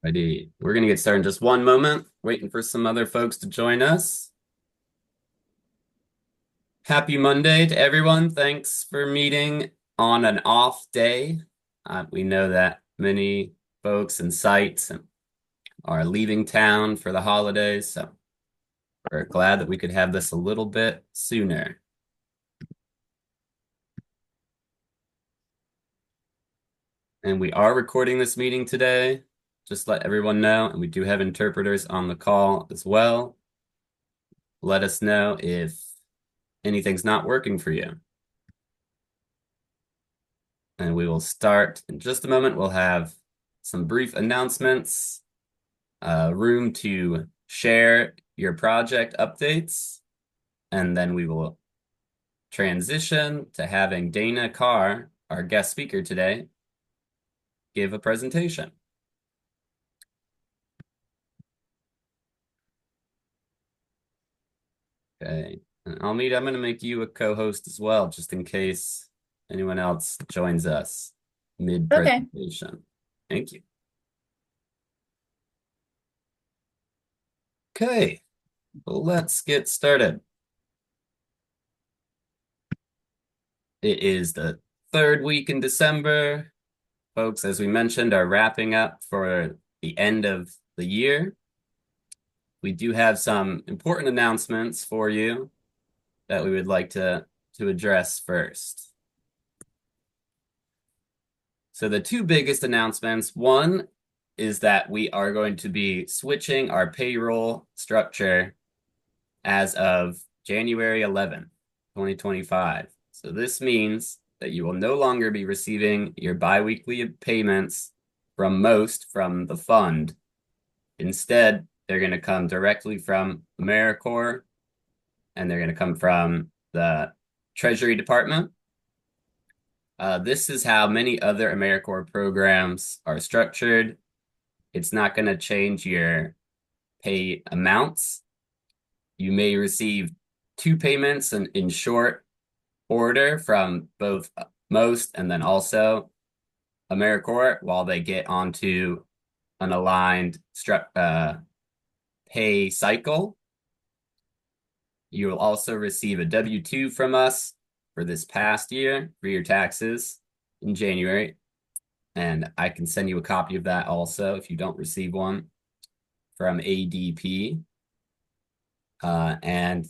Ready. We're going to get started in just one moment, waiting for some other folks to join us. Happy Monday to everyone. Thanks for meeting on an off day. We know that many folks and sites are leaving town for the holidays, so we're glad that we could have this a little bit sooner. And we are recording this meeting today. Just let everyone know, and we do have interpreters on the call as well. Let us know if anything's not working for you. And we will start in just a moment. We'll have some brief announcements, room to share your project updates, and then we will transition to having Dana Carr, our guest speaker today, give a presentation. Okay, and I'm going to make you a co-host as well, just in case anyone else joins us Okay. mid-presentation. Thank you. Okay, well, let's get started. It is the third week in December. Folks, as we mentioned, are wrapping up for the end of the year. We do have some important announcements for you that we would like to address first. So the two biggest announcements, one is that we are going to be switching our payroll structure as of January 11th, 2025. So this means that you will no longer be receiving your biweekly payments from the fund. Instead, they're going to come directly from AmeriCorps, and they're going to come from the Treasury Department. This is how many other AmeriCorps programs are structured. It's not going to change your pay amounts. You may receive two payments in short order from both most and then also AmeriCorps while they get onto an aligned pay cycle. You will also receive a W-2 from us for this past year for your taxes in January. And I can send you a copy of that also if you don't receive one from ADP. And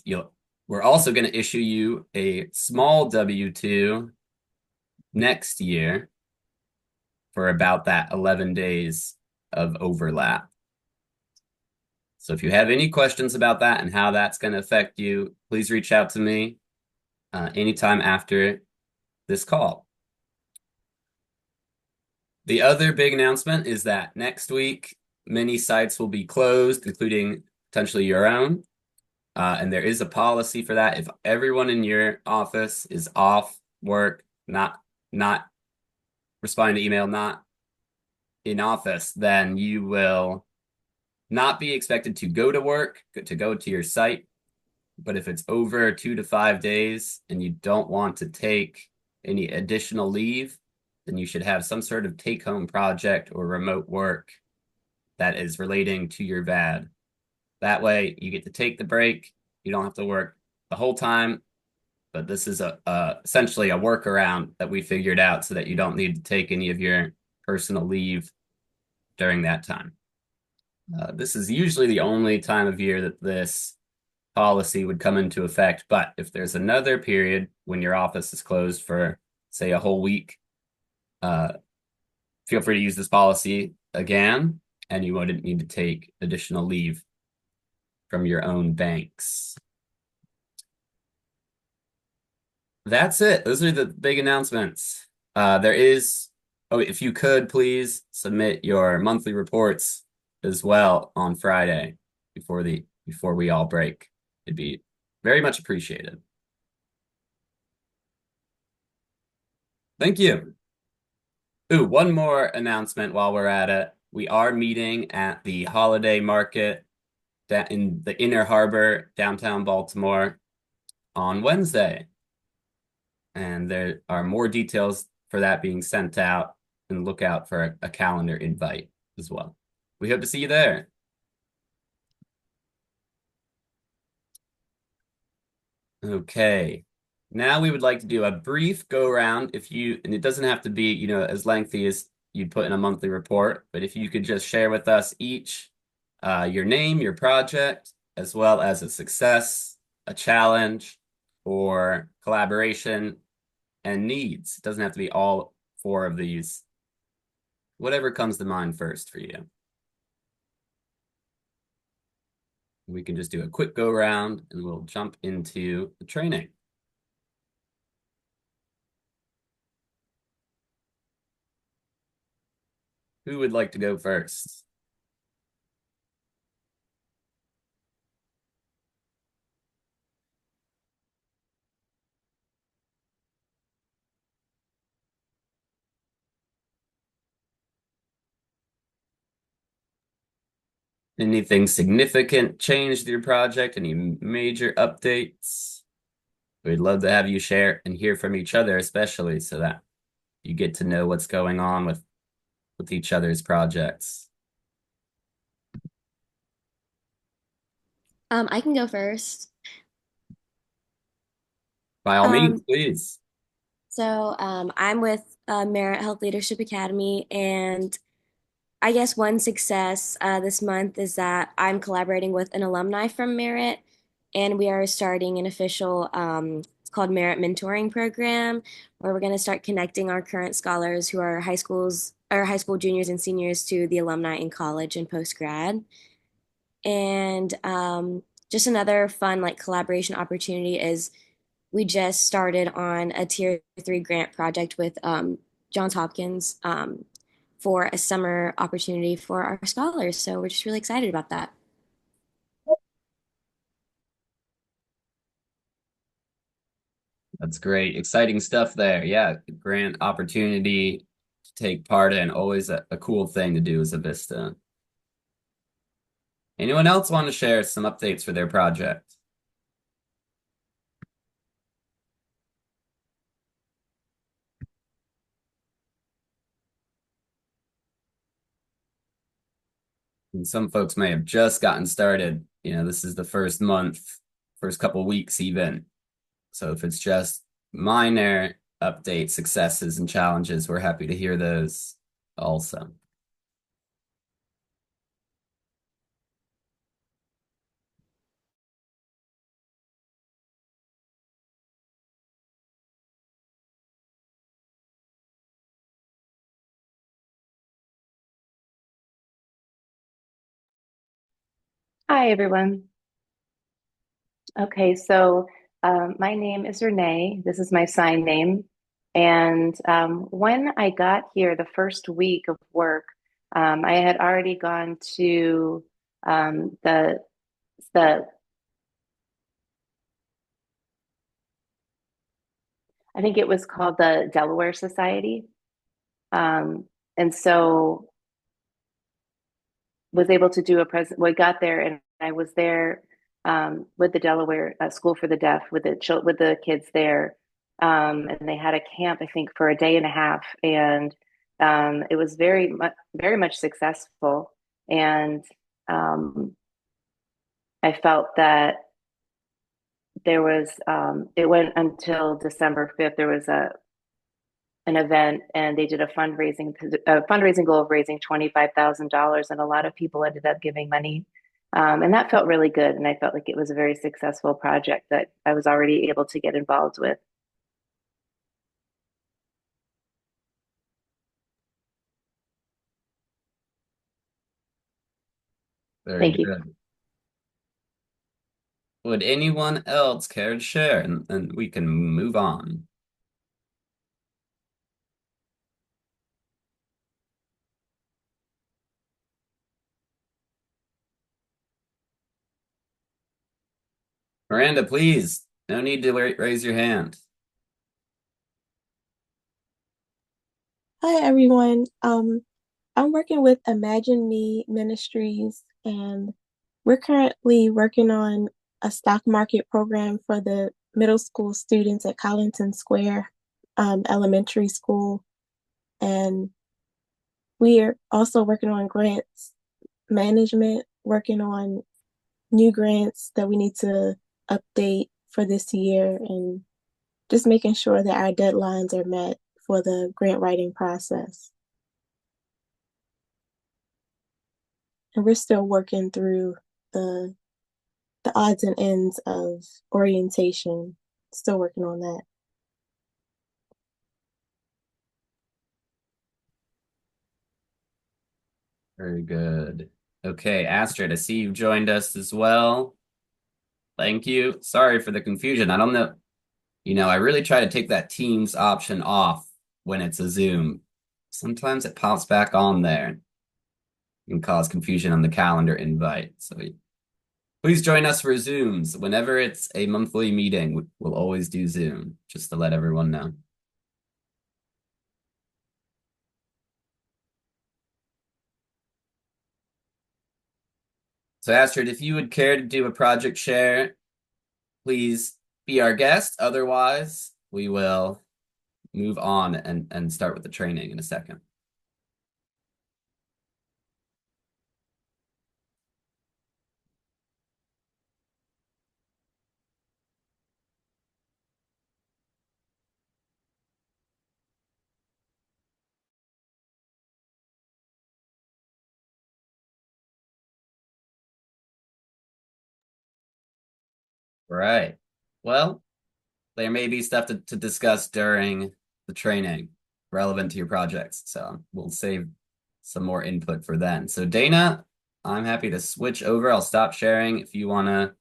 we're also going to issue you a small W-2 next year for about that 11 days of overlap. So if you have any questions about that and how that's going to affect you, please reach out to me anytime after this call. The other big announcement is that next week, many sites will be closed, including potentially your own. And there is a policy for that. If everyone in your office is off work, not responding to email, not in office, then you will not be expected to go to work, to go to your site. But if it's over 2 to 5 days and you don't want to take any additional leave, then you should have some sort of take-home project or remote work that is relating to your VAD. That way, you get to take the break. You don't have to work the whole time. But this is essentially a workaround that we figured out so that you don't need to take any of your personal leave during that time. This is usually the only time of year that this policy would come into effect. But if there's another period when your office is closed for, say, a whole week, feel free to use this policy again, and you wouldn't need to take additional leave from your own banks. That's it. Those are the big announcements. If you could please submit your monthly reports as well on Friday before we all break. It'd be very much appreciated. Thank you. Ooh, one more announcement while we're at it. We are meeting at the Holiday Market in the Inner Harbor, downtown Baltimore, on Wednesday. And there are more details for that being sent out, and look out for a calendar invite as well. We hope to see you there. Okay. Now we would like to do a brief go around and it doesn't have to be, as lengthy as you'd put in a monthly report, but if you could just share with us each your name, your project, as well as a success, a challenge, or collaboration and needs. It doesn't have to be all four of these. Whatever comes to mind first for you. We can just do a quick go around and we'll jump into the training. Who would like to go first? Anything significant changed your project? Any major updates? We'd love to have you share and hear from each other, especially so that you get to know what's going on with each other's projects. I can go first. By all means, Um, please. I'm with Merit Health Leadership Academy, and I guess one success this month is that I'm collaborating with an alumni from Merit, and we are starting an official, it's called Merit Mentoring Program, where we're going to start connecting our current scholars who are high school juniors and seniors to the alumni in college and post grad. And just another fun like collaboration opportunity is we just started on a tier 3 grant project with Johns Hopkins for a summer opportunity for our scholars. So we're just really excited about that. That's great. Exciting stuff there. Yeah, grant opportunity to take part in. Always a cool thing to do as a Vista. Anyone else want to share some updates for their project? And some folks may have just gotten started. This is the first month, first couple weeks even. So if it's just minor updates, successes, and challenges, we're happy to hear those also. Hi, everyone. Okay, so my name is Renee. This is my sign name. And when I got here, the first week of work, I had already gone to the I think it was called the Delaware Society. And so was able to do a present. We got there, and I was there with the Delaware School for the Deaf with with the kids there, and they had a camp I think for a day and a half, and it was very much successful. And um, I felt that it went until December 5th. There was an event and they did a fundraising goal of raising $25,000, and a lot of people ended up giving money. And that felt really good. And I felt like it was a very successful project that I was already able to get involved with. Very Thank you. good. Would anyone else care to share? And we can move on. Miranda, please. No need to raise your hand. Hi everyone. I'm working with Imagine Me Ministries, and we're currently working on a stock market program for the middle school students at Collington Square Elementary School. And we are also working on grants management, working on new grants that we need to update for this year, and just making sure that our deadlines are met for the grant writing process. And we're still working through the the odds and ends of orientation. Still working on that. Very good. Okay, Astrid, I see you've joined us as well. Thank you. Sorry for the confusion. I don't know. I really try to take that Teams option off when it's a Zoom. Sometimes it pops back on there and cause confusion on the calendar invite. So please join us for Zooms. Whenever it's a monthly meeting, we'll always do Zoom, just to let everyone know. So Astrid, if you would care to do a project share, please be our guest. Otherwise, we will move on and start with the training in a second. Right. Well, there may be stuff to discuss during the training relevant to your projects. So we'll save some more input for then. So Dana, I'm happy to switch over. I'll stop sharing if you want to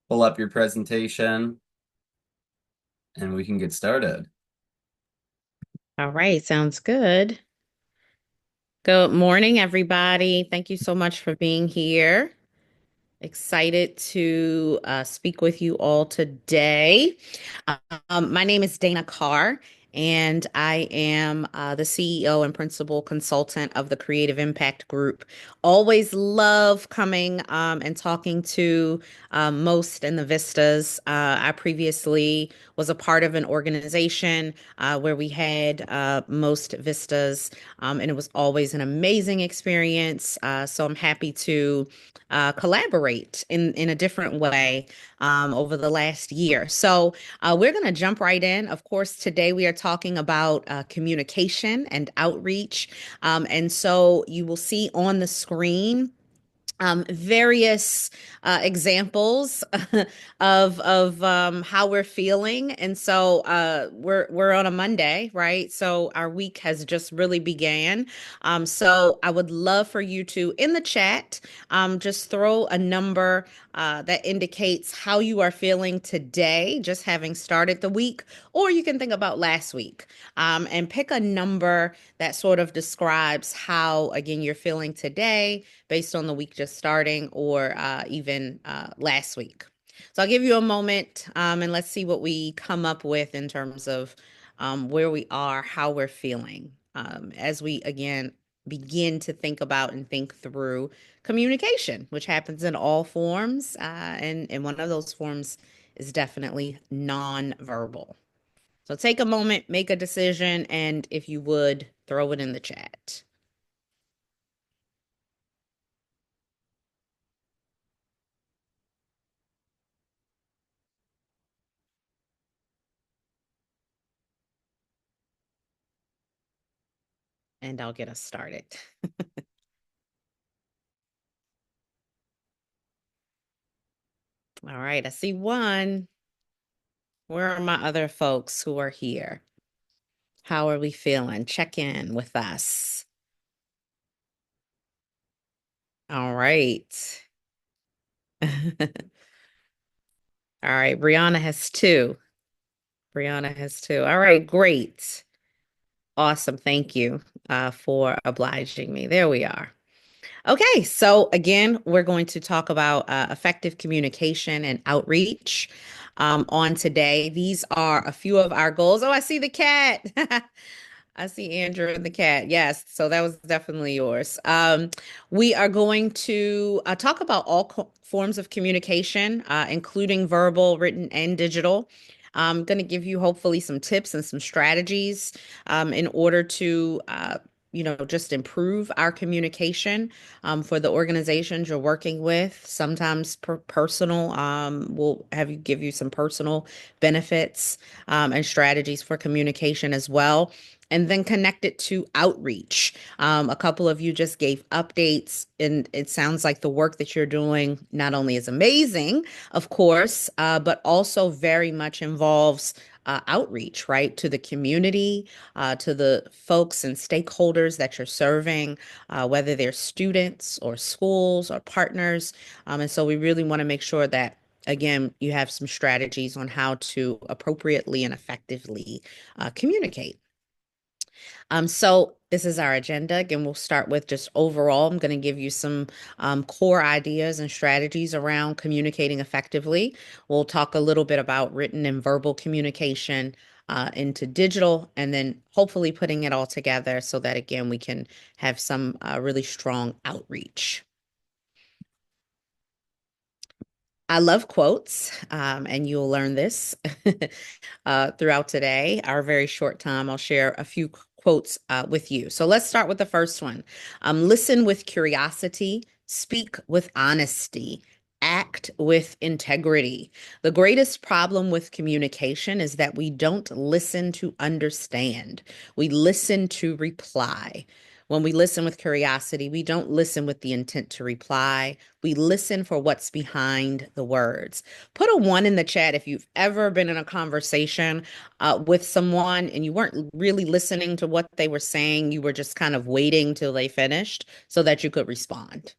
pull up your presentation and we can get started. All right, sounds good. Good morning, everybody. Thank you so much for being here. Excited to speak with you all today. My name is Dana Carr, and I am the CEO and principal consultant of the Creative Impact Group. Always love coming and talking to most in the Vistas. I previously was a part of an organization where we had most Vistas, and it was always an amazing experience. So I'm happy to collaborate in a different way over the last year. So we're going to jump right in. Of course, today we are talking about communication and outreach. And so you will see on the screen various examples of how we're feeling, and so we're on a Monday, right? So our week has just really began. So I would love for you to in the chat just throw a number that indicates how you are feeling today, just having started the week, or you can think about last week and pick a number that sort of describes how, again, you're feeling today based on the week just starting or even last week. So I'll give you a moment and let's see what we come up with in terms of where we are, how we're feeling as we, again, begin to think about and think through communication, which happens in all forms. And one of those forms is definitely nonverbal. So take a moment, make a decision, and if you would, throw it in the chat. And I'll get us started. All right, I see one. Where are my other folks who are here? How are we feeling? Check in with us. All right. All right, Brianna has two. Brianna has two. All right, great. Awesome. Thank you for obliging me. There we are. Okay, so again, we're going to talk about effective communication and outreach on today. These are a few of our goals. Oh, I see the cat. I see Andrew and the cat. Yes, so that was definitely yours. We are going to talk about all forms of communication, including verbal, written, and digital. I'm going to give you hopefully some tips and some strategies in order to just improve our communication for the organizations you're working with. Sometimes personal, we'll give you some personal benefits and strategies for communication as well. And then connect it to outreach. A couple of you just gave updates, and it sounds like the work that you're doing not only is amazing, of course, but also very much involves outreach, right, to the community, to the folks and stakeholders that you're serving, whether they're students or schools or partners. And so we really want to make sure that, again, you have some strategies on how to appropriately and effectively communicate. So this is our agenda. Again, we'll start with just overall. I'm going to give you some core ideas and strategies around communicating effectively. We'll talk a little bit about written and verbal communication into digital, and then hopefully putting it all together so that, again, we can have some really strong outreach. I love quotes, and you'll learn this throughout today. Our very short time, I'll share a few quotes with you. So let's start with the first one. Listen with curiosity, speak with honesty, act with integrity. The greatest problem with communication is that we don't listen to understand. We listen to reply. When we listen with curiosity, we don't listen with the intent to reply. We listen for what's behind the words. Put a 1 in the chat if you've ever been in a conversation with someone and you weren't really listening to what they were saying. You were just kind of waiting till they finished so that you could respond.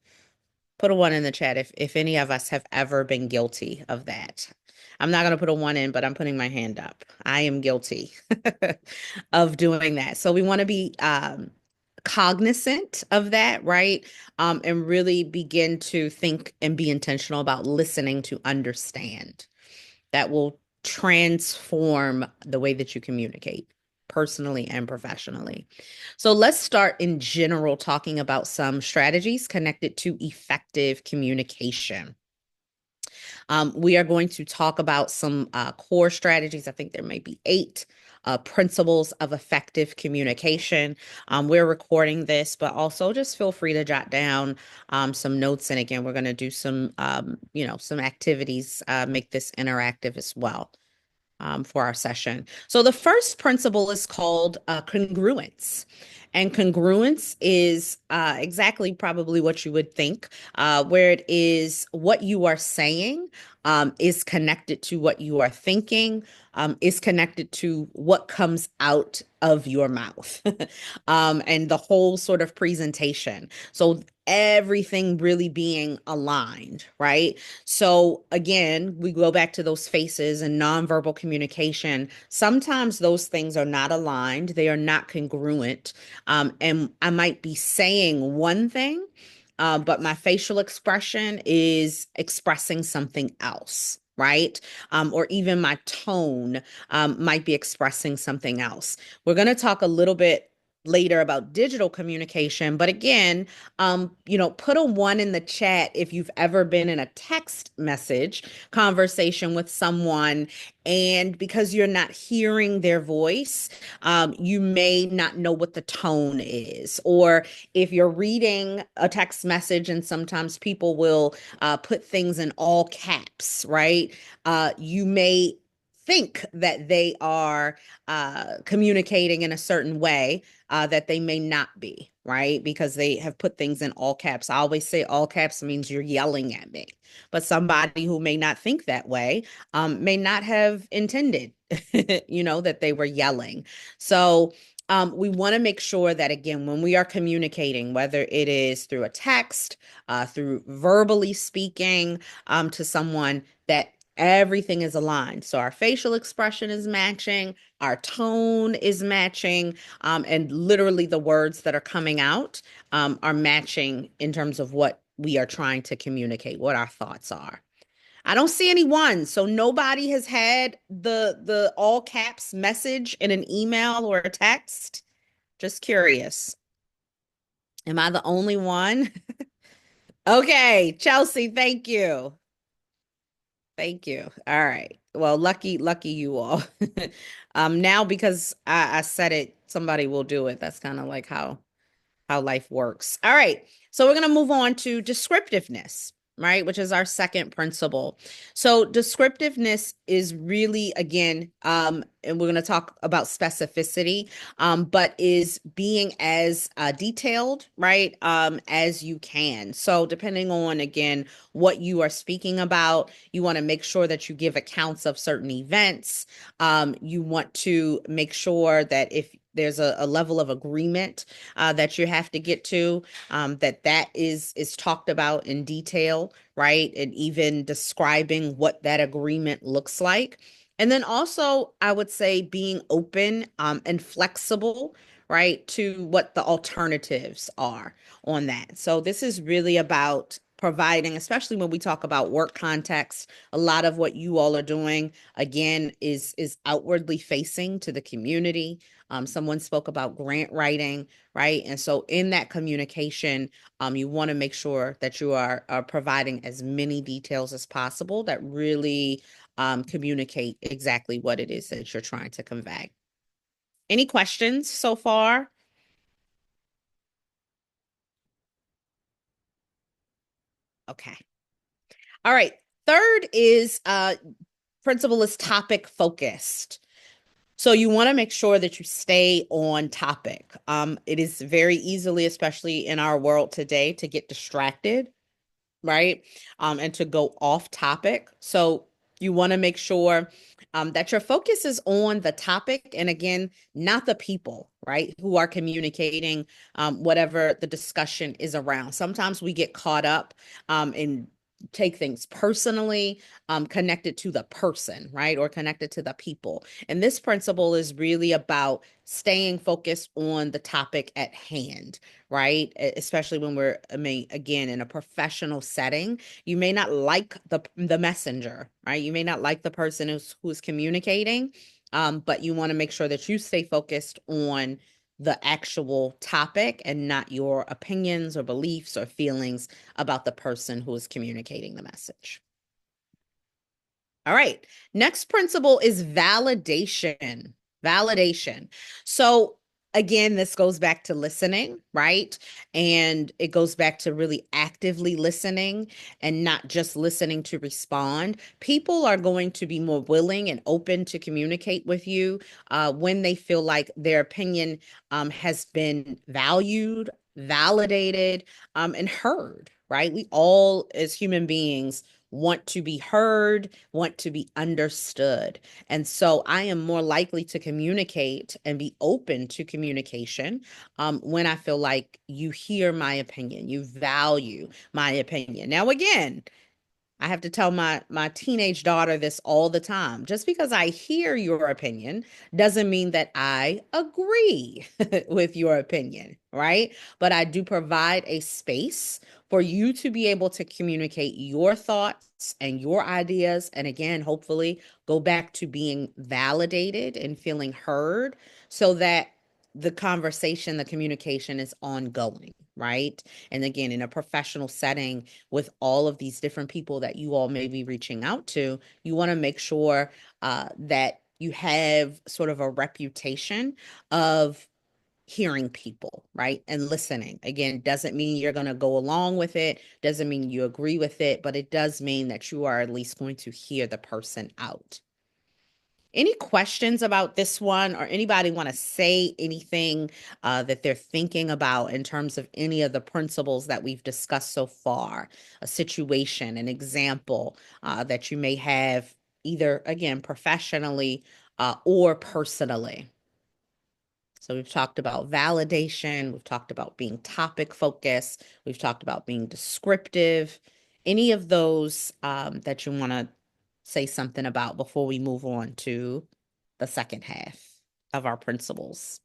Put a 1 in the chat if any of us have ever been guilty of that. I'm not going to put a 1 in, but I'm putting my hand up. I am guilty of doing that. So we want to be cognizant of that, right? And really begin to think and be intentional about listening to understand. That will transform the way that you communicate personally and professionally. So let's start in general talking about some strategies connected to effective communication. We are going to talk about some core strategies. I think there may be 8 principles of effective communication. We're recording this, but also just feel free to jot down some notes. And again, we're going to do some, some activities, make this interactive as well. For our session. So the first principle is called congruence. And congruence is exactly probably what you would think, where it is what you are saying is connected to what you are thinking, is connected to what comes out of your mouth, and the whole sort of presentation. So everything really being aligned, right? So again, we go back to those faces and nonverbal communication. Sometimes those things are not aligned, they are not congruent. And I might be saying one thing, but my facial expression is expressing something else. Right? Or even my tone might be expressing something else. We're going to talk a little bit later about digital communication, but again, put a 1 in the chat if you've ever been in a text message conversation with someone, and because you're not hearing their voice, you may not know what the tone is. Or if you're reading a text message, and sometimes people will put things in all caps, right? You may think that they are communicating in a certain way that they may not be, right? Because they have put things in all caps. I always say all caps means you're yelling at me. But somebody who may not think that way may not have intended, that they were yelling. So we want to make sure that, again, when we are communicating, whether it is through a text, through verbally speaking to someone, that everything is aligned. So our facial expression is matching, our tone is matching, and literally the words that are coming out are matching in terms of what we are trying to communicate, what our thoughts are. I don't see any ones, so nobody has had the all caps message in an email or a text. Just curious. Am I the only one? Okay, Chelsea, thank you. Thank you. All right. Well, lucky you all. Now because I said it, somebody will do it. That's kind of like how how life works. All right. So we're going to move on to descriptiveness, right? Which is our second principle. So descriptiveness is really, again, and we're going to talk about specificity, but is being as detailed, right, as you can. So depending on, again, what you are speaking about, you want to make sure that you give accounts of certain events. You want to make sure that if there's a level of agreement that you have to get to, that is talked about in detail, right? And even describing what that agreement looks like. And then also, I would say being open and flexible, right, to what the alternatives are on that. So this is really about providing, especially when we talk about work context, a lot of what you all are doing, again, is outwardly facing to the community. Someone spoke about grant writing, right? And so in that communication, you want to make sure that you are providing as many details as possible that really communicate exactly what it is that you're trying to convey. Any questions so far? Okay. All right. Third is principle is topic focused. So you want to make sure that you stay on topic. It is very easily, especially in our world today, to get distracted, right? And to go off topic. So you want to make sure that your focus is on the topic and again, not the people, right? Who are communicating whatever the discussion is around. Sometimes we get caught up in take things personally, connected to the person, right? Or connected to the people. And this principle is really about staying focused on the topic at hand, right? Especially when we're, I mean, again, in a professional setting, you may not like the messenger, right? You may not like the person who's communicating, but you want to make sure that you stay focused on the actual topic and not your opinions or beliefs or feelings about the person who is communicating the message. All right. Next principle is validation. Validation. So again, this goes back to listening, right? And it goes back to really actively listening and not just listening to respond. People are going to be more willing and open to communicate with you when they feel like their opinion has been valued, validated, and heard, right? We all, as human beings, want to be heard, want to be understood. And so I am more likely to communicate and be open to communication when I feel like you hear my opinion, you value my opinion. Now, again, I have to tell my teenage daughter this all the time. Just because I hear your opinion doesn't mean that I agree with your opinion, right? But I do provide a space for you to be able to communicate your thoughts and your ideas. And again, hopefully go back to being validated and feeling heard so that the conversation, the communication is ongoing, right? And again, in a professional setting, with all of these different people that you all may be reaching out to, you want to make sure that you have sort of a reputation of hearing people, right? And listening. Again, doesn't mean you're going to go along with it, doesn't mean you agree with it, but it does mean that you are at least going to hear the person out. Any questions about this one, or anybody want to say anything that they're thinking about in terms of any of the principles that we've discussed so far? A situation, an example that you may have either, again, professionally or personally. So we've talked about validation, we've talked about being topic focused, we've talked about being descriptive. Any of those that you want to say something about before we move on to the second half of our principles?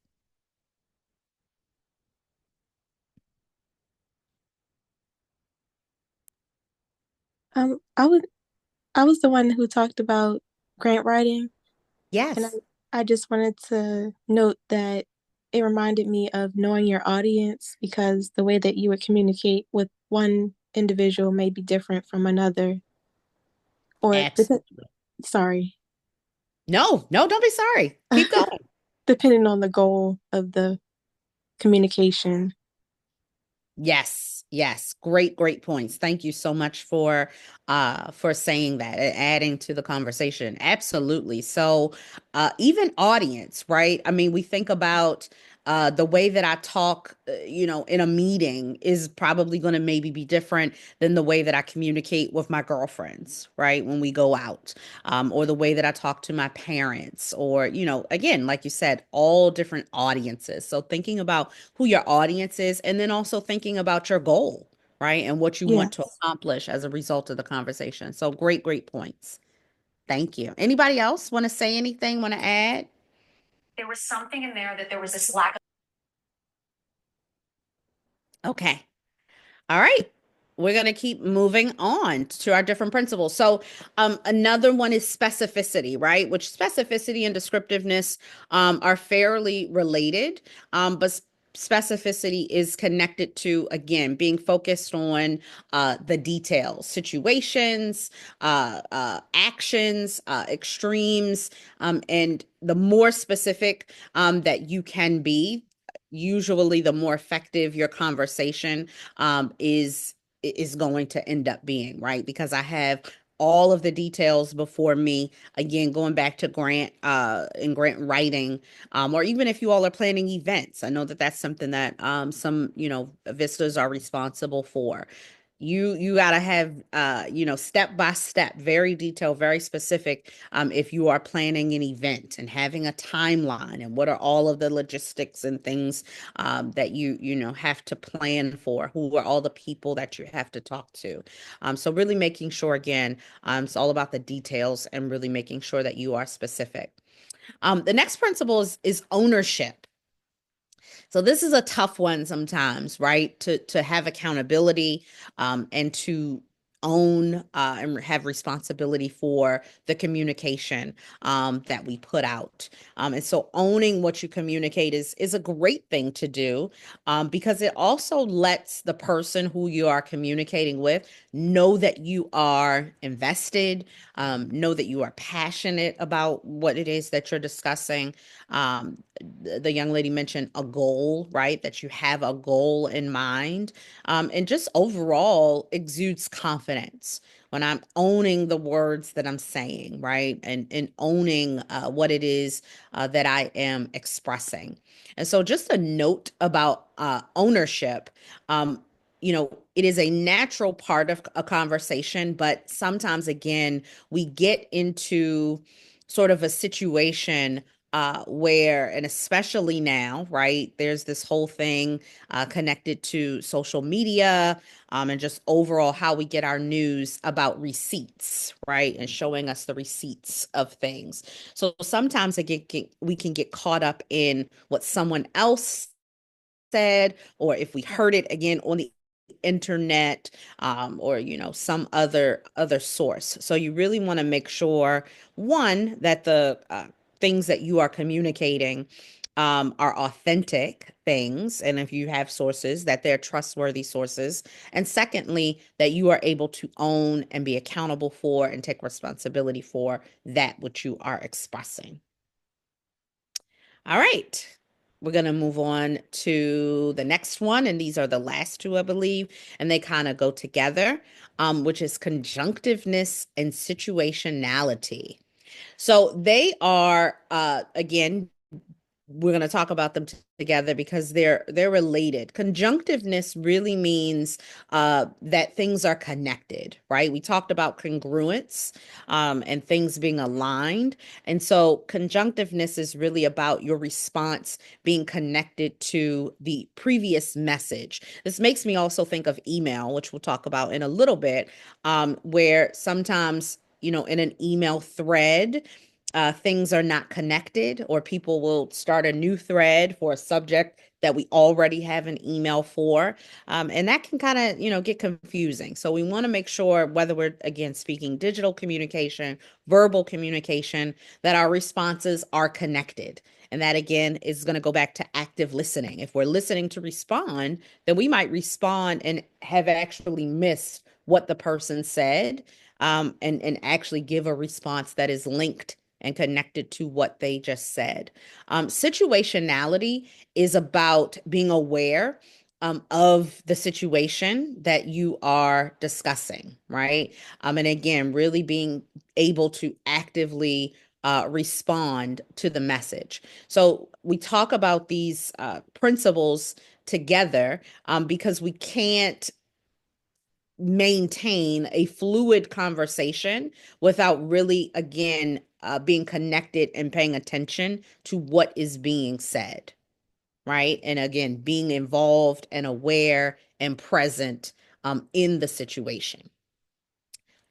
Um, I was I was the one who talked about grant writing, and Yes, I just wanted to note that it reminded me of knowing your audience because the way that you would communicate with one individual may be different from another, or absolutely. sorry, No, no, don't be sorry. Keep going. depending on the goal of the communication. Yes, yes. Great points. Thank you so much for saying that and adding to the conversation. Absolutely. So even audience, right? I mean, we think about the way that I talk, in a meeting is probably going to maybe be different than the way that I communicate with my girlfriends, right? When we go out, or the way that I talk to my parents, or, again, like you said, all different audiences. So thinking about who your audience is, and then also thinking about your goal, right? And what you want to Yes. accomplish as a result of the conversation. So great points. Thank you. Anybody else want to say anything, want to add? There was something in there that there was this lack of. Okay. All right. We're going to keep moving on to our different principles. So, another one is specificity, right? Which specificity and descriptiveness are fairly related, but specificity is connected to, again, being focused on the details, situations, actions, extremes, and the more specific that you can be, usually the more effective your conversation is going to end up being, right? Because I have all of the details before me. Again, going back to grant and grant writing, or even if you all are planning events, I know that that's something that some vistas are responsible for. You got to have step by step, very detailed, very specific, if you are planning an event and having a timeline and what are all of the logistics and things that you have to plan for, who are all the people that you have to talk to. So really making sure, again, it's all about the details and really making sure that you are specific. The next principle is ownership. So this is a tough one sometimes, right? To have accountability, and to own and have responsibility for the communication that we put out. And so owning what you communicate is a great thing to do, because it also lets the person who you are communicating with know that you are invested, know that you are passionate about what it is that you're discussing. The young lady mentioned a goal, right? That you have a goal in mind, and just overall exudes confidence when I'm owning the words that I'm saying, right? And owning what it is that I am expressing. And so, just a note about ownership. It is a natural part of a conversation, but sometimes, again, we get into sort of a situation where, and especially now, right, there's this whole thing connected to social media, and just overall how we get our news about receipts, right, and showing us the receipts of things. So sometimes we can get caught up in what someone else said, or if we heard it again on the internet, or some other source. So you really want to make sure, one, that the things that you are communicating are authentic things, and if you have sources, that they're trustworthy sources, and secondly, that you are able to own and be accountable for and take responsibility for that which you are expressing. All right. We're going to move on to the next one. And these are the last two, I believe. And they kind of go together, which is conjunctiveness and situationality. So they are, again, we're going to talk about them together because they're related. Conjunctiveness really means that things are connected, right? We talked about congruence, and things being aligned. And so conjunctiveness is really about your response being connected to the previous message. This makes me also think of email, which we'll talk about in a little bit, where sometimes, in an email thread, things are not connected, or people will start a new thread for a subject that we already have an email for. And that can kind of, get confusing. So we want to make sure, whether we're, again, speaking digital communication, verbal communication, that our responses are connected. And that, again, is going to go back to active listening. If we're listening to respond, then we might respond and have actually missed what the person said, and actually give a response that is linked and connected to what they just said. Situationality is about being aware of the situation that you are discussing, right? And again, really being able to actively respond to the message. So we talk about these principles together because we can't maintain a fluid conversation without really, again, being connected and paying attention to what is being said, right? And again, being involved and aware and present in the situation.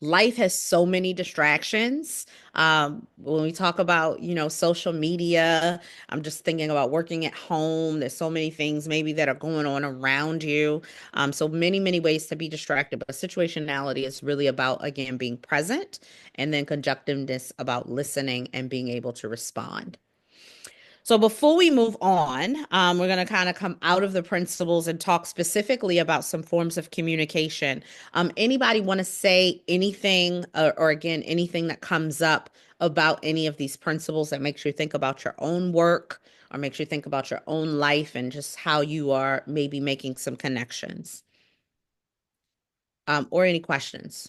Life has so many distractions. When we talk about, social media, I'm just thinking about working at home. There's so many things maybe that are going on around you. So many, many ways to be distracted. But situationality is really about, again, being present, and then conjunctiveness about listening and being able to respond. So before we move on, we're going to kind of come out of the principles and talk specifically about some forms of communication. Anybody want to say anything, or again, anything that comes up about any of these principles that makes you think about your own work or makes you think about your own life and just how you are maybe making some connections, or any questions?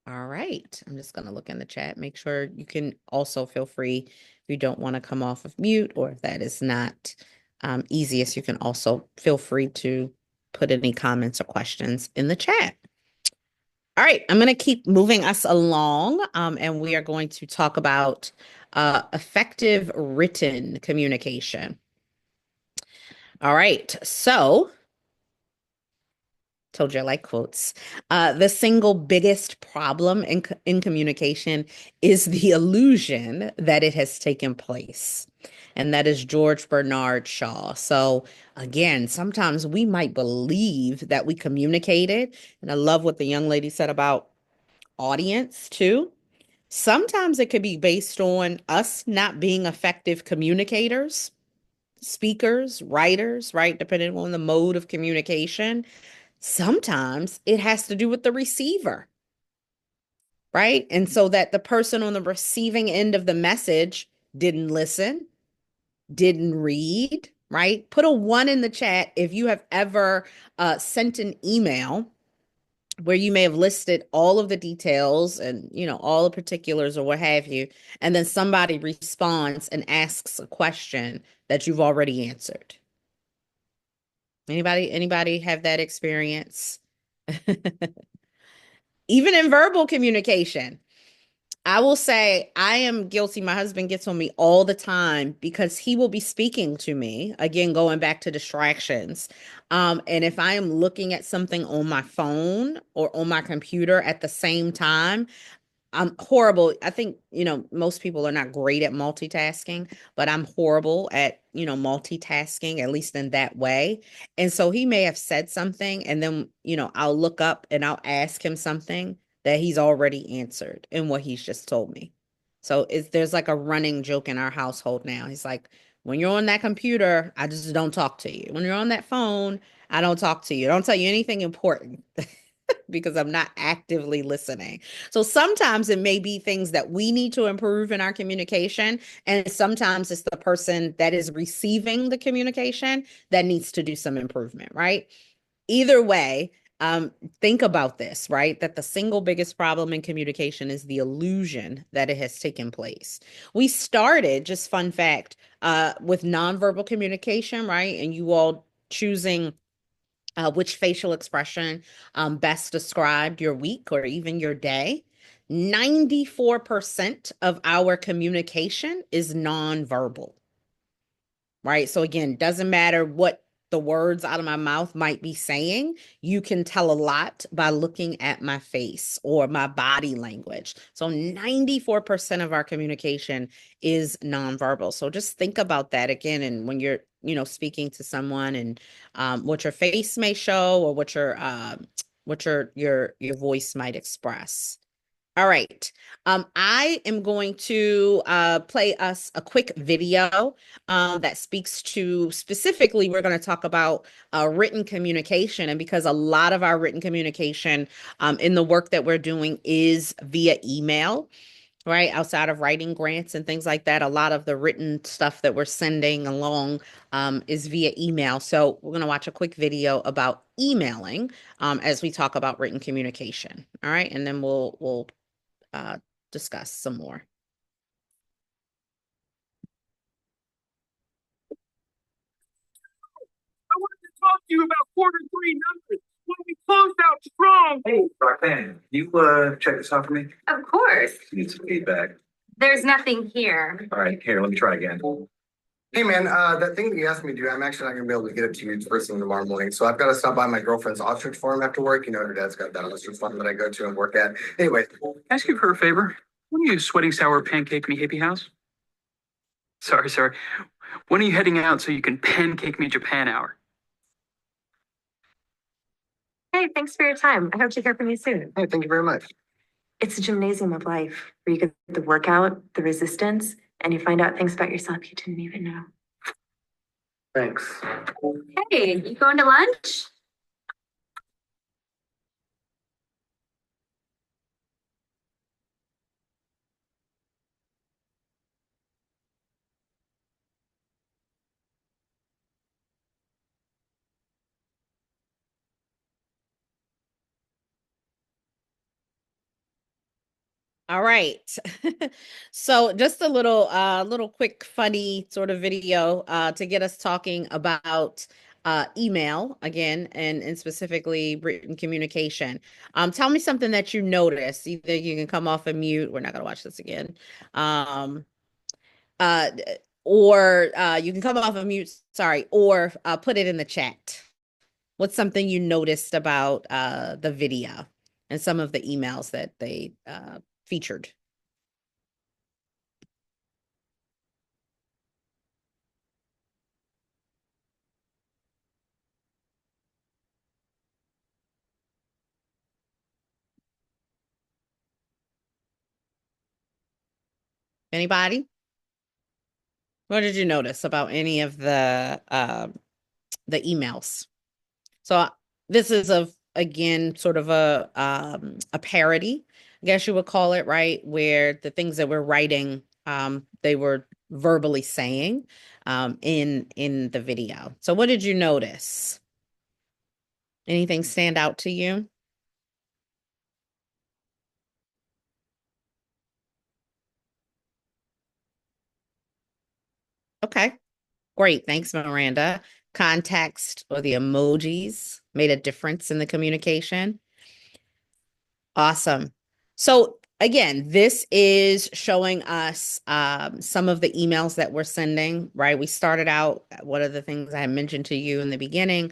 All right. I'm just going to look in the chat. Make sure you can also feel free if you don't want to come off of mute, or if that is not easiest, you can also feel free to put any comments or questions in the chat. All right. I'm going to keep moving us along, and we are going to talk about effective written communication. All right. So, told you I like quotes. The single biggest problem in communication is the illusion that it has taken place. And that is George Bernard Shaw. So again, sometimes we might believe that we communicated. And I love what the young lady said about audience too. Sometimes it could be based on us not being effective communicators, speakers, writers, right? Depending on the mode of communication. Sometimes it has to do with the receiver, right? And so that the person on the receiving end of the message didn't listen, didn't read, right? Put a 1 in the chat if you have ever sent an email where you may have listed all of the details and, all the particulars or what have you, and then somebody responds and asks a question that you've already answered. Anybody have that experience? Even in verbal communication, I will say I am guilty. My husband gets on me all the time because he will be speaking to me, again, going back to distractions. And if I am looking at something on my phone or on my computer at the same time, I'm horrible. I think, most people are not great at multitasking, but I'm horrible at, multitasking, at least in that way. And so he may have said something, and then, I'll look up and I'll ask him something that he's already answered in what he's just told me. So there's like a running joke in our household now. He's like, when you're on that computer, I just don't talk to you. When you're on that phone, I don't talk to you. I don't tell you anything important. Because I'm not actively listening. So sometimes it may be things that we need to improve in our communication. And sometimes it's the person that is receiving the communication that needs to do some improvement, right? Either way, think about this, right? That the single biggest problem in communication is the illusion that it has taken place. We started, just fun fact, with nonverbal communication, right? And you all choosing which facial expression best described your week or even your day. 94% of our communication is nonverbal, right? So again, doesn't matter what the words out of my mouth might be saying, you can tell a lot by looking at my face or my body language. So 94% of our communication is nonverbal. So just think about that again. And when you're, speaking to someone, and what your face may show or what your voice might express. All right. I am going to play us a quick video that speaks to specifically, we're going to talk about written communication. And because a lot of our written communication in the work that we're doing is via email, right? Outside of writing grants and things like that, a lot of the written stuff that we're sending along is via email. So we're going to watch a quick video about emailing as we talk about written communication. All right. And then we'll uh, discuss some more. I wanted to talk to you about quarter three numbers when we closed out strong. Hey, Roxanne, you check this out for me? Of course. Need some feedback. There's nothing here. All right, here, let me try again. Hey man, that thing that you asked me to do, I'm actually not gonna be able to get it to you first thing tomorrow morning. So I've got to stop by my girlfriend's ostrich farm after work. You know, her dad's got that ostrich farm that I go to and work at. Anyway, Ask you for a favor. When are you sweating sour pancake me hippie house? Sorry. When are you heading out so you can pancake me Japan hour? Hey, thanks for your time. I hope to hear from you soon. hey, thank you very much. It's a gymnasium of life where you get the workout, the resistance, and you find out things about yourself you didn't even know. Thanks. Hey, you going to lunch? All right. So just a little quick funny sort of video to get us talking about email again and specifically written communication. Tell me something that you noticed. Either you can come off a mute. We're not gonna watch this again. Um, uh, or you can come off a mute, sorry, or put it in the chat. What's something you noticed about the video and some of the emails that they featured? Anybody? What did you notice about any of the emails? So this is again sort of a parody, I guess you would call it, right? Where the things that we're writing, they were verbally saying in the video. So what did you notice? Anything stand out to you? Okay, great. Thanks, Miranda. Context or the emojis made a difference in the communication. Awesome. So again, this is showing us some of the emails that we're sending, right? We started out, one of the things I mentioned to you in the beginning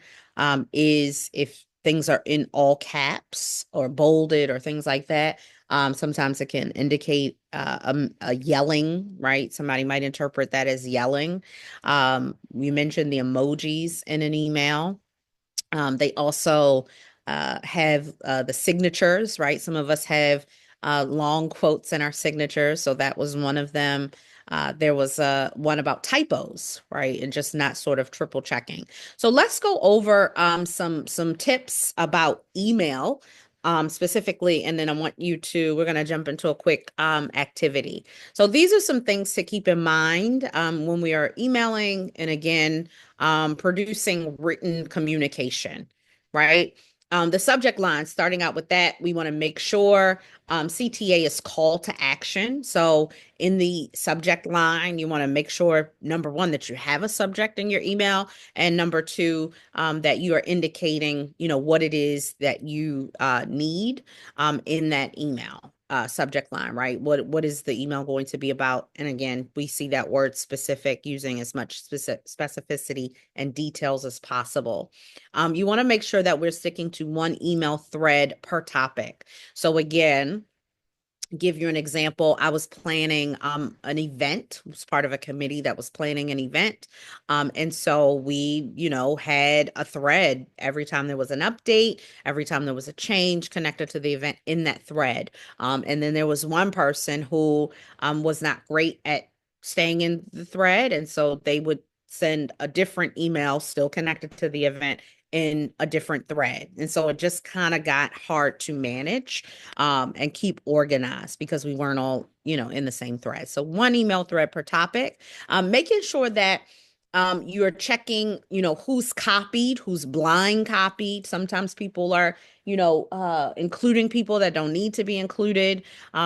is if things are in all caps or bolded or things like that, sometimes it can indicate a yelling, right? Somebody might interpret that as yelling. You mentioned the emojis in an email. They also have the signatures, right? Some of us have long quotes in our signatures, so that was one of them. There was one about typos, right? And just not sort of triple checking. So let's go over some tips about email specifically, and then we're going to jump into a quick activity. So these are some things to keep in mind when we are emailing, and again, producing written communication, right? The subject line, starting out with that, we want to make sure CTA is call to action. So in the subject line, you want to make sure, number one, that you have a subject in your email, and number two, that you are indicating, what it is that you need in that email. Subject line, right? What is the email going to be about? And again, we see that word specific, using as much specificity and details as possible. You want to make sure that we're sticking to one email thread per topic. So again, give you an example, I was planning an event, was part of a committee that was planning an event. And so we, had a thread every time there was an update, every time there was a change connected to the event in that thread. And then there was one person who was not great at staying in the thread. And so they would send a different email still connected to the event in a different thread. And so it just kind of got hard to manage and keep organized because we weren't all, in the same thread. So one email thread per topic, making sure that you're checking, who's copied, who's blind copied. Sometimes people are, including people that don't need to be included.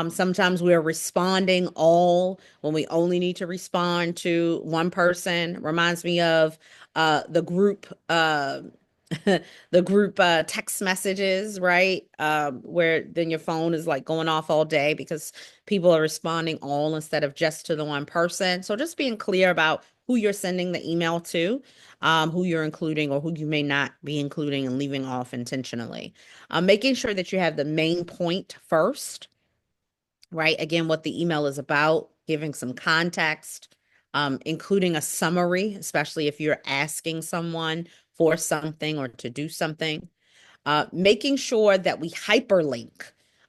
Sometimes we're responding all when we only need to respond to one person. Reminds me of the group the group text messages, right? Where then your phone is like going off all day because people are responding all instead of just to the one person. So just being clear about who you're sending the email to, who you're including or who you may not be including and leaving off intentionally. Making sure that you have the main point first, right? Again, what the email is about, giving some context, including a summary, especially if you're asking someone for something or to do something. Making sure that we hyperlink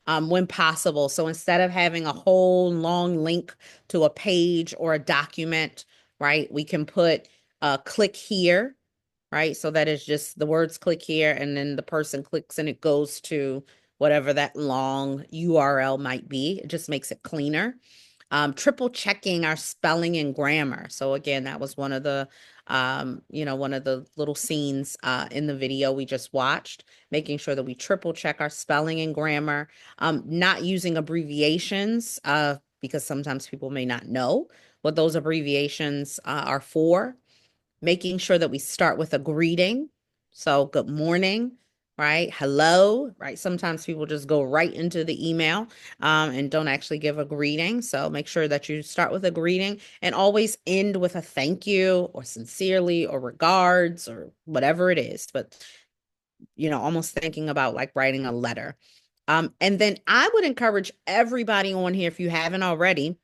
when possible. So instead of having a whole long link to a page or a document, right, we can put click here, right? So that is just the words click here, and then the person clicks and it goes to whatever that long URL might be. It just makes it cleaner. Triple checking our spelling and grammar. So again, that was one of the, one of the little scenes in the video we just watched, making sure that we triple check our spelling and grammar, not using abbreviations because sometimes people may not know what those abbreviations are for. Making sure that we start with a greeting. So good morning, right? Hello, right? Sometimes people just go right into the email and don't actually give a greeting. So make sure that you start with a greeting and always end with a thank you or sincerely or regards or whatever it is. But, almost thinking about like writing a letter. And then I would encourage everybody on here, if you haven't already,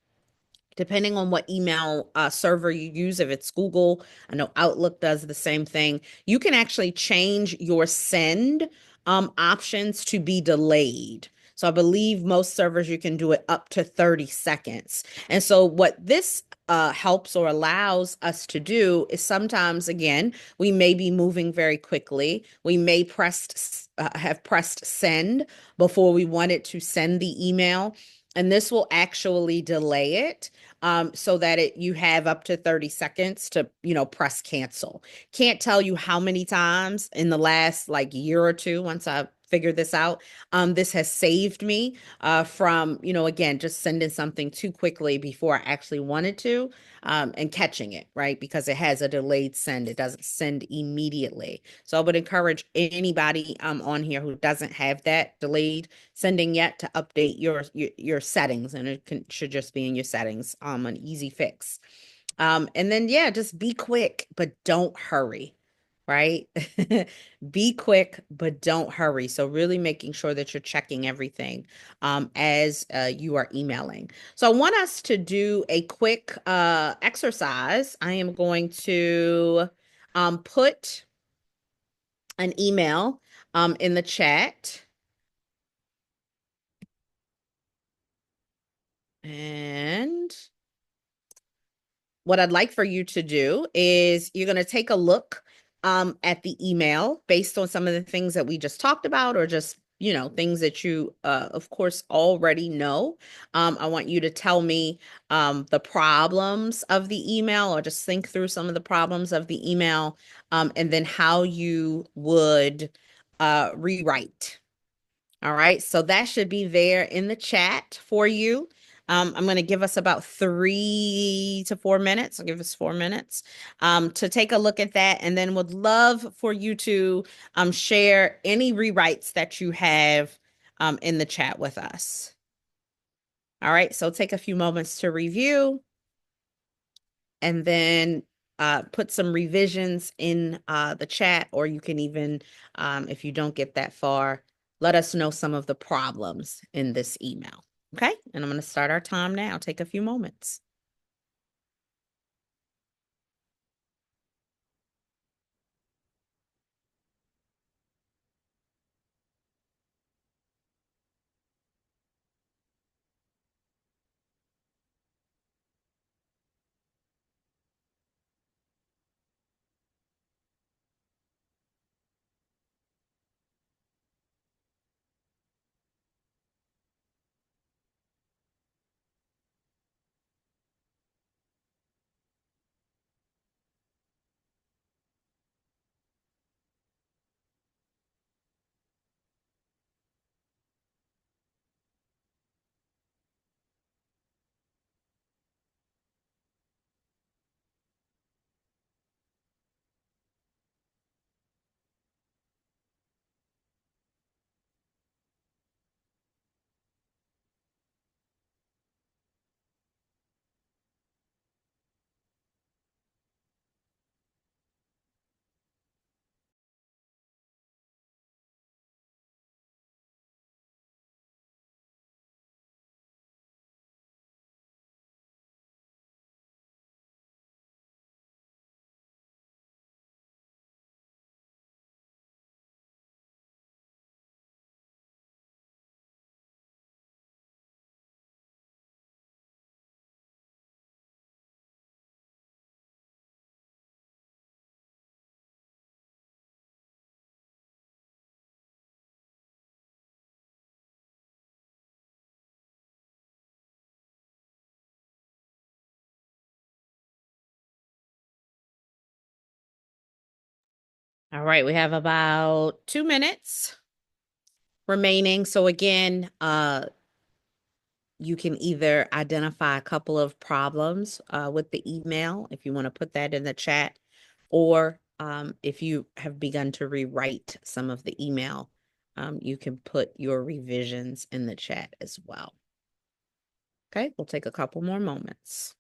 depending on what email server you use, if it's Google, I know Outlook does the same thing. You can actually change your send options to be delayed. So I believe most servers you can do it up to 30 seconds. And so what this helps or allows us to do is sometimes, again, we may be moving very quickly. We may have pressed send before we wanted to send the email. And this will actually delay it so that you have up to 30 seconds to, press cancel. Can't tell you how many times in the last like year or two, once I figured this out, this has saved me from, again, just sending something too quickly before I actually wanted to and catching it, right? Because it has a delayed send. It doesn't send immediately. So I would encourage anybody on here who doesn't have that delayed sending yet to update your settings, and it should just be in your settings, an easy fix. And then, yeah, just be quick, but don't hurry, right? Be quick, but don't hurry. So really making sure that you're checking everything as you are emailing. So I want us to do a quick exercise. I am going to put an email in the chat. And what I'd like for you to do is you're going to take a look at the email based on some of the things that we just talked about, or just, things that you, of course, already know. I want you to tell me the problems of the email, or just think through some of the problems of the email, and then how you would rewrite. All right, so that should be there in the chat for you. I'm going to give us about 3 to 4 minutes. I'll give us 4 minutes to take a look at that, and then would love for you to share any rewrites that you have in the chat with us. All right, so take a few moments to review, and then put some revisions in the chat, or you can even, if you don't get that far, let us know some of the problems in this email. Okay, and I'm going to start our time now. Take a few moments. All right, we have about 2 minutes remaining. So again, you can either identify a couple of problems with the email if you want to put that in the chat, or if you have begun to rewrite some of the email, you can put your revisions in the chat as well. Okay, we'll take a couple more moments.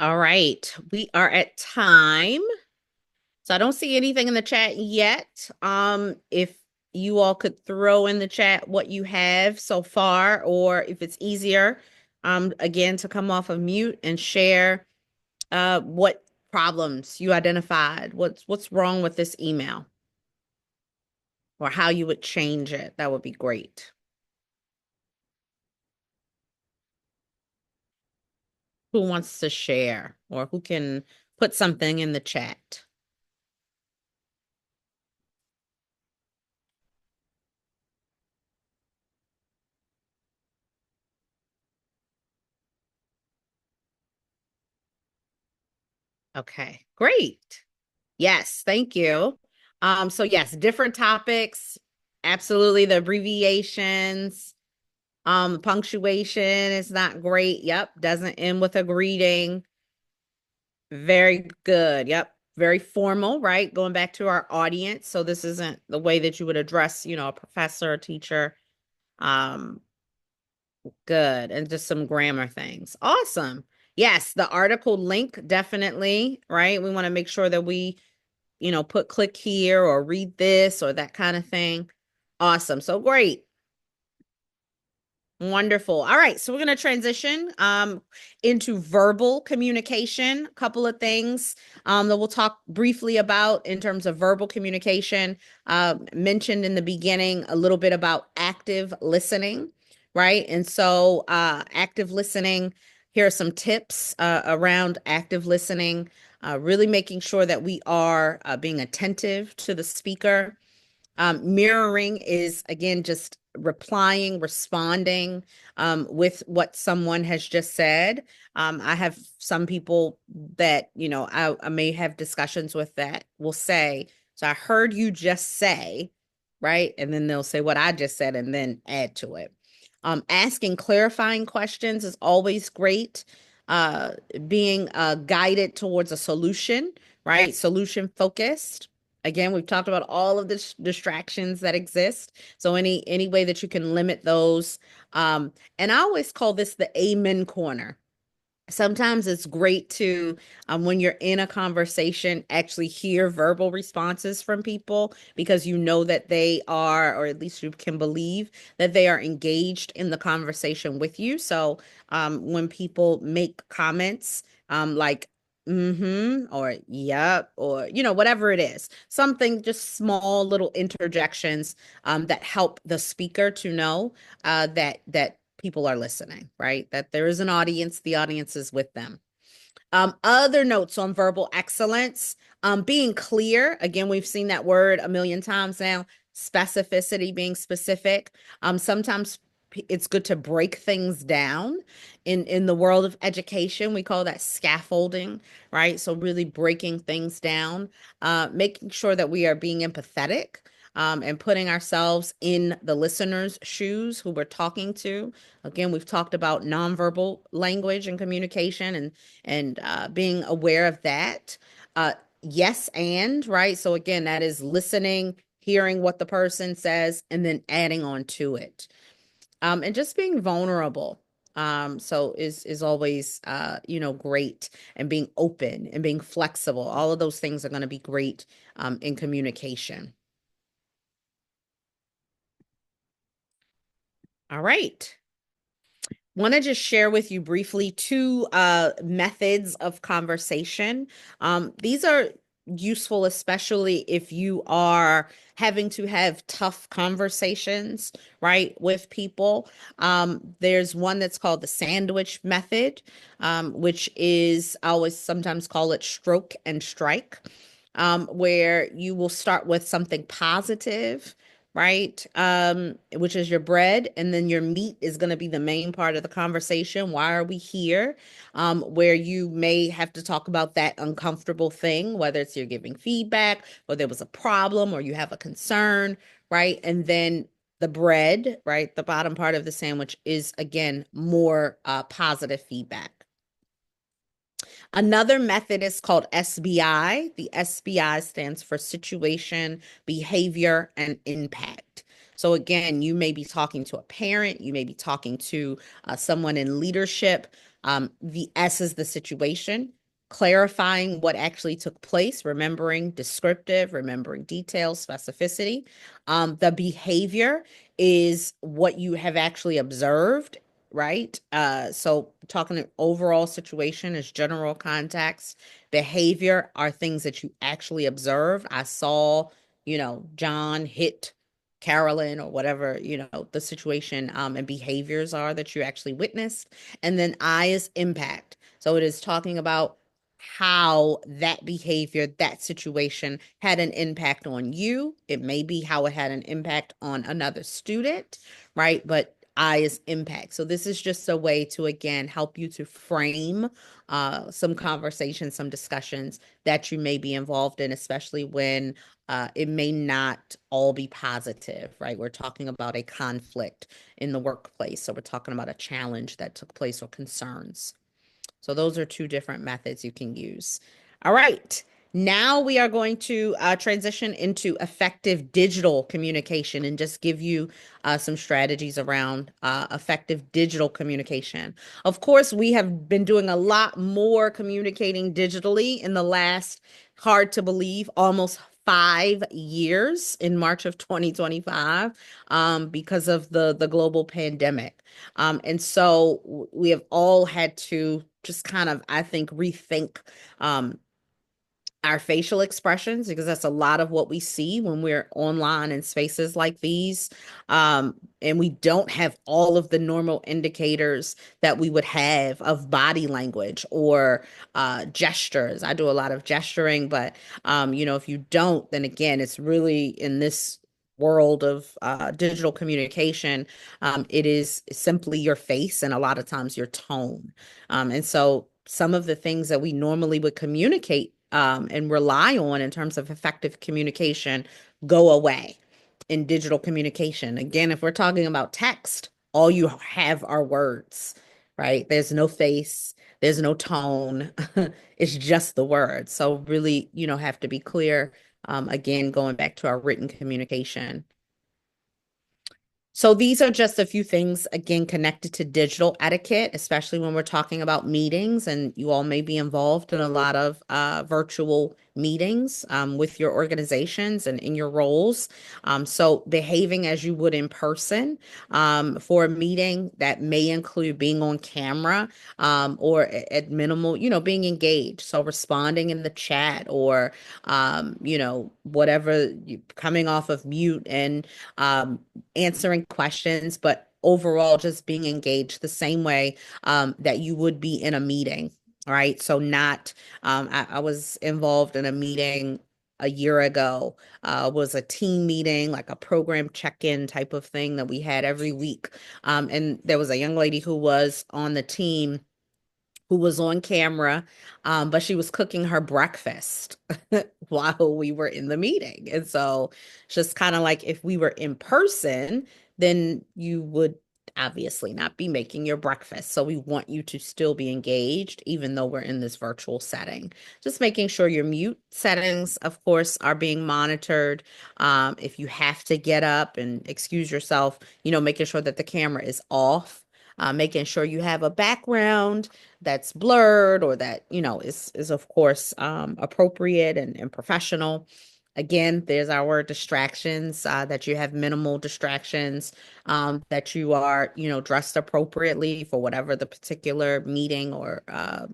All right, we are at time. So I don't see anything in the chat yet. If you all could throw in the chat what you have so far, or if it's easier, again, to come off of mute and share what problems you identified. What's wrong with this email, or how you would change it. That would be great. Who wants to share, or who can put something in the chat? Okay, great. Yes, thank you. So yes, different topics. Absolutely, the abbreviations. Punctuation is not great. Yep, doesn't end with a greeting. Very good. Yep, very formal, right? Going back to our audience. So this isn't the way that you would address, a professor or teacher. Um, Good. And just some grammar things. Awesome. Yes, the article link, definitely, right? We want to make sure that we put click here or read this or that kind of thing. Awesome. So great. Wonderful. All right, so we're going to transition into verbal communication. A couple of things that we'll talk briefly about in terms of verbal communication. Mentioned in the beginning a little bit about active listening, right? And so active listening, here are some tips around active listening, really making sure that we are being attentive to the speaker. Mirroring is, again, just responding with what someone has just said. I have some people that, I may have discussions with that will say, so I heard you just say, right? And then they'll say what I just said and then add to it. Asking clarifying questions is always great. Being guided towards a solution, right? Solution focused. Again, we've talked about all of the distractions that exist. So any way that you can limit those. And I always call this the amen corner. Sometimes it's great to, when you're in a conversation, actually hear verbal responses from people because you know that they are, or at least you can believe that they are engaged in the conversation with you. So when people make comments like, mm-hmm, or yep, or, whatever it is, something, just small little interjections that help the speaker to know that people are listening, right? That there is an audience, the audience is with them. Other notes on verbal excellence, being clear. Again, we've seen that word a million times now. Specificity, being specific. Sometimes it's good to break things down. In the world of education, we call that scaffolding, right? So really breaking things down, making sure that we are being empathetic. And putting ourselves in the listener's shoes who we're talking to. Again, we've talked about nonverbal language and communication and being aware of that. Yes, and right. So again, that is listening, hearing what the person says, and then adding on to it. And just being vulnerable. So is always great, and being open and being flexible. All of those things are going to be great in communication. All right. Want to just share with you briefly two methods of conversation. These are useful, especially if you are having to have tough conversations, right, with people. There's one that's called the sandwich method, which is, I always sometimes call it stroke and strike, where you will start with something positive, right? Which is your bread, and then your meat is going to be the main part of the conversation. Why are we here? Where you may have to talk about that uncomfortable thing, whether it's you're giving feedback, or there was a problem, or you have a concern, right? And then the bread, right? The bottom part of the sandwich is, again, more positive feedback. Another method is called SBI. The SBI stands for situation, behavior, and impact. So again, you may be talking to a parent, you may be talking to someone in leadership. The S is the situation, clarifying what actually took place, remembering descriptive, remembering details, specificity. The behavior is what you have actually observed, right? So talking an overall situation is general context. Behavior are things that you actually observed. I saw, John hit Carolyn, or whatever, the situation and behaviors are that you actually witnessed. And then I is impact. So it is talking about how that behavior, that situation had an impact on you. It may be how it had an impact on another student, right? But I is impact. So this is just a way to, again, help you to frame some conversations, some discussions that you may be involved in, especially when it may not all be positive, right? We're talking about a conflict in the workplace. So we're talking about a challenge that took place or concerns. So those are two different methods you can use. All right. Now we are going to transition into effective digital communication and just give you some strategies around effective digital communication. Of course, we have been doing a lot more communicating digitally in the last hard to believe, almost 5 years in March of 2025, because of the global pandemic. And so we have all had to just kind of, I think, rethink um, our facial expressions, because that's a lot of what we see when we're online in spaces like these. And we don't have all of the normal indicators that we would have of body language or gestures. I do a lot of gesturing, but if you don't, then again, it's really in this world of digital communication, it is simply your face and a lot of times your tone. And so some of the things that we normally would communicate and rely on in terms of effective communication go away in digital communication. Again, if we're talking about text, all you have are words, right? There's no face, there's no tone. It's just the words. So really, have to be clear. Again, going back to our written communication. So these are just a few things, again, connected to digital etiquette, especially when we're talking about meetings, and you all may be involved in a lot of virtual meetings with your organizations and in your roles. So behaving as you would in person for a meeting that may include being on camera, or at minimal, being engaged. So responding in the chat, or, whatever, coming off of mute and answering questions, but overall just being engaged the same way that you would be in a meeting. All right. So not, I was involved in a meeting a year ago, was a team meeting, like a program check-in type of thing that we had every week. And there was a young lady who was on the team who was on camera, but she was cooking her breakfast while we were in the meeting. And so it's just kind of like, if we were in person, then you would obviously not be making your breakfast. So we want you to still be engaged, even though we're in this virtual setting. Just making sure your mute settings, of course, are being monitored. If you have to get up and excuse yourself, making sure that the camera is off. Making sure you have a background that's blurred, or that, is of course appropriate and professional. Again, there's our distractions, that you have minimal distractions, that you are, dressed appropriately for whatever the particular meeting or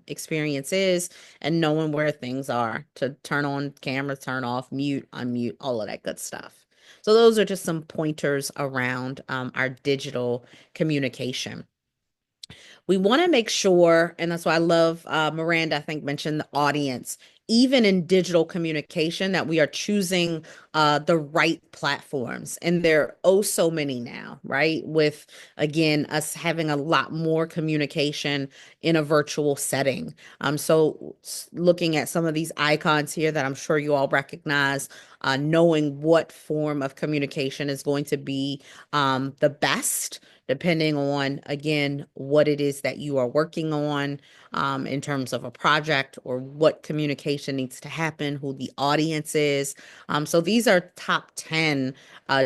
experience is, and knowing where things are to turn on camera, turn off, mute, unmute, all of that good stuff. So those are just some pointers around our digital communication. We want to make sure, and that's why I love Miranda, I think, mentioned the audience, even in digital communication, that we are choosing the right platforms. And there are oh so many now, right? With, again, us having a lot more communication in a virtual setting. So looking at some of these icons here that I'm sure you all recognize, knowing what form of communication is going to be the best, depending on, again, what it is that you are working on in terms of a project, or what communication needs to happen, who the audience is. So these are top 10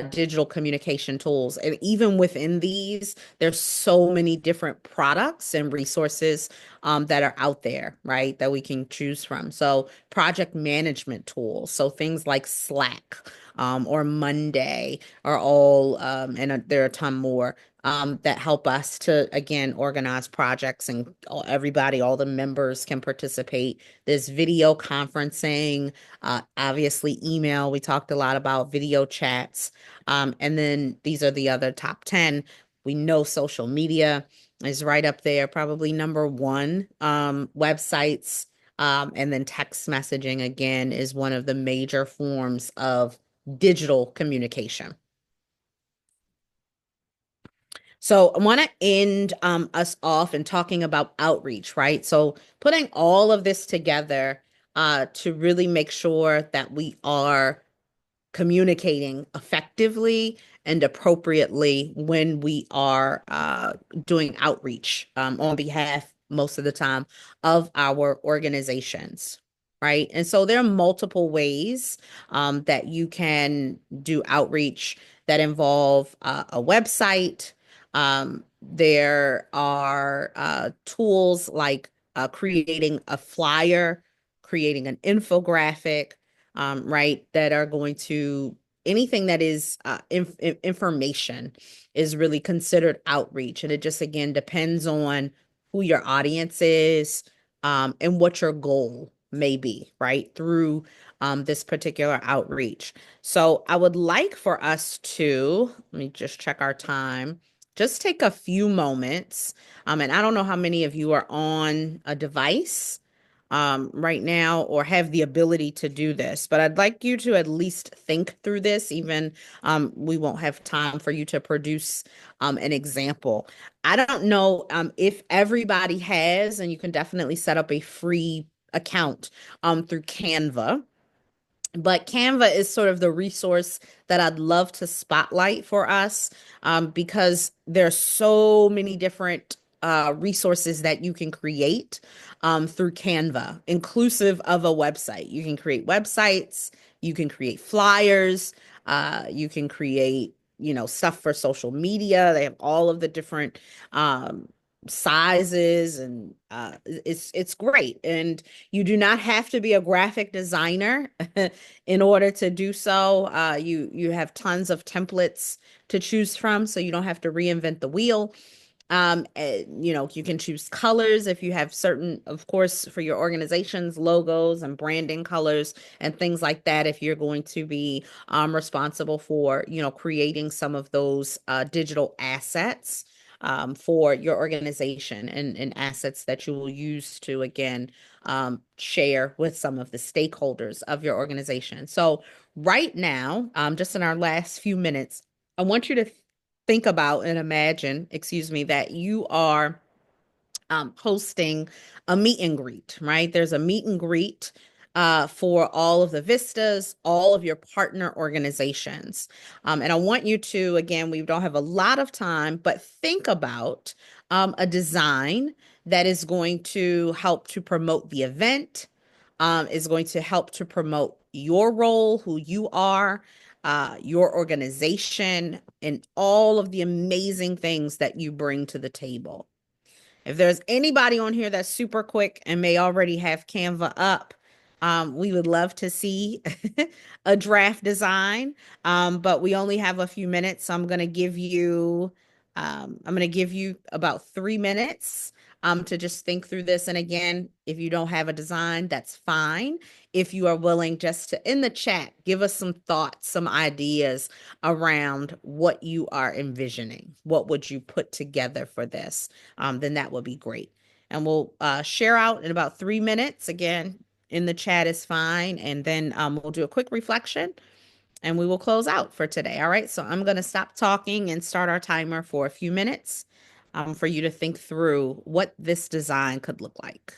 digital communication tools. And even within these, there's so many different products and resources that are out there, right, that we can choose from. So project management tools, so things like Slack or Monday are all, and there are a ton more that help us to, again, organize projects, and everybody, all the members can participate. There's video conferencing, obviously email. We talked a lot about video chats. And then these are the other top 10. We know social media is right up there, probably number one. Websites, and then text messaging, again, is one of the major forms of digital communication. So I want to end us off in talking about outreach, right? So putting all of this together to really make sure that we are communicating effectively and appropriately when we are doing outreach on behalf, most of the time, of our organizations, right? And so there are multiple ways that you can do outreach that involve a website. There are tools like creating a flyer, creating an infographic, right, that are going to anything that is information is really considered outreach. And it just, again, depends on who your audience is, and what your goal may be, right, through this particular outreach. So I would like for us to, let me just check our time, just take a few moments. And I don't know how many of you are on a device right now or have the ability to do this, but I'd like you to at least think through this. Even we won't have time for you to produce an example. I don't know if everybody has, and you can definitely set up a free account through Canva. But Canva is sort of the resource that I'd love to spotlight for us, because there's so many different resources that you can create through Canva, inclusive of a website. You can create websites, you can create flyers, you can create, stuff for social media. They have all of the different sizes, and it's great. And you do not have to be a graphic designer in order to do so. You have tons of templates to choose from, so you don't have to reinvent the wheel. You can choose colors if you have certain, of course, for your organization's logos and branding colors and things like that. If you're going to be responsible for, creating some of those digital assets for your organization, and assets that you will use to, again, share with some of the stakeholders of your organization. So right now, just in our last few minutes, I want you to think about and imagine, excuse me, that you are hosting a meet and greet, right? There's a meet and greet for all of the Vistas, all of your partner organizations. And I want you to, again, we don't have a lot of time, but think about a design that is going to help to promote the event, is going to help to promote your role, who you are, your organization, and all of the amazing things that you bring to the table. If there's anybody on here that's super quick and may already have Canva up, we would love to see a draft design. But we only have a few minutes, so I'm gonna give you about 3 minutes to just think through this. And again, if you don't have a design, that's fine. If you are willing just to, in the chat, give us some thoughts, some ideas around what you are envisioning. What would you put together for this? Then that would be great. And we'll share out in about 3 minutes. Again, in the chat is fine. And then we'll do a quick reflection and we will close out for today. All right. So I'm going to stop talking and start our timer for a few minutes for you to think through what this design could look like.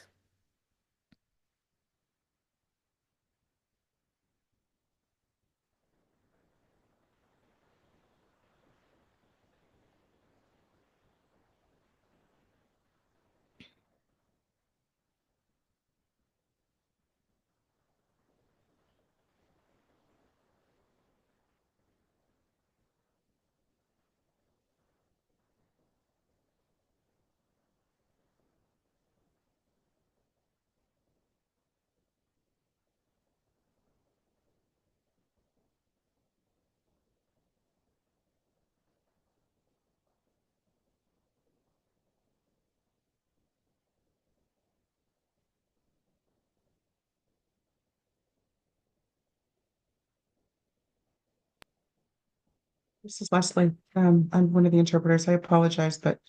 This is Leslie. I'm one of the interpreters. I apologize, but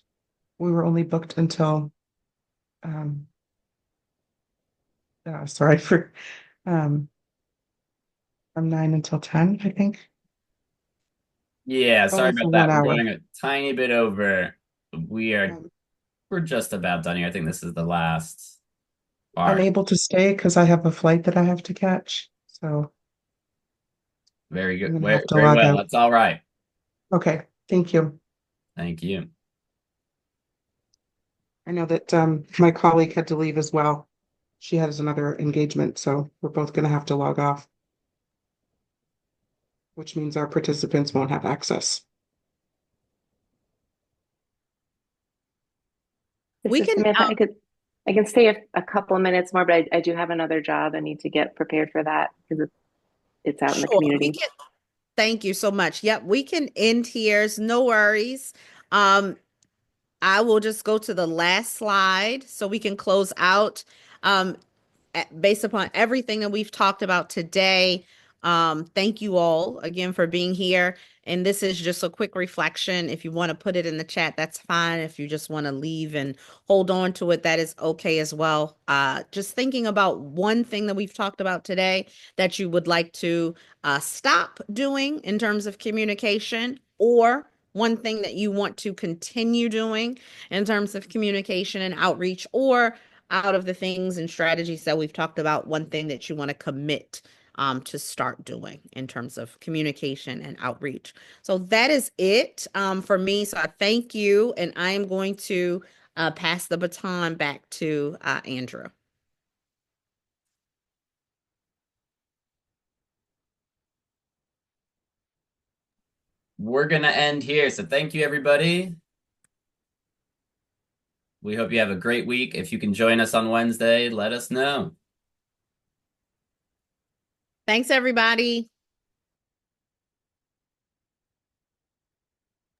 we were only booked until, um, sorry for, um, from 9 until 10, I think. Yeah, sorry Only for about one that. We're hour. going a tiny bit over. We are Um, we're just about done here. I think this is the last I'm part. able to stay because I have a flight that I have to catch. So Very I'm good. gonna Very, have to very log well. out. That's all right. Okay, thank you. Thank you. I know that my colleague had to leave as well. She has another engagement, so we're both gonna have to log off, which means our participants won't have access. We This is can, Samantha. I could. I can stay a couple of minutes more, but I do have another job. I need to get prepared for that because it's out in the Sure, we community. can. Thank you so much. Yep, we can end here. No worries. Um, I will just go to the last slide so we can close out. Um, Based upon everything that we've talked about today, thank you all again for being here. And this is just a quick reflection. If you want to put it in the chat, that's fine. If you just want to leave and hold on to it, that is okay as well. Just thinking about one thing that we've talked about today that you would like to stop doing in terms of communication, or one thing that you want to continue doing in terms of communication and outreach, or out of the things and strategies that we've talked about, one thing that you want to commit to start doing in terms of communication and outreach. So that is it for me. So I thank you, and I am going to pass the baton back to Andrew. We're gonna end here. So thank you, everybody. We hope you have a great week. If you can join us on Wednesday, let us know. Thanks, everybody.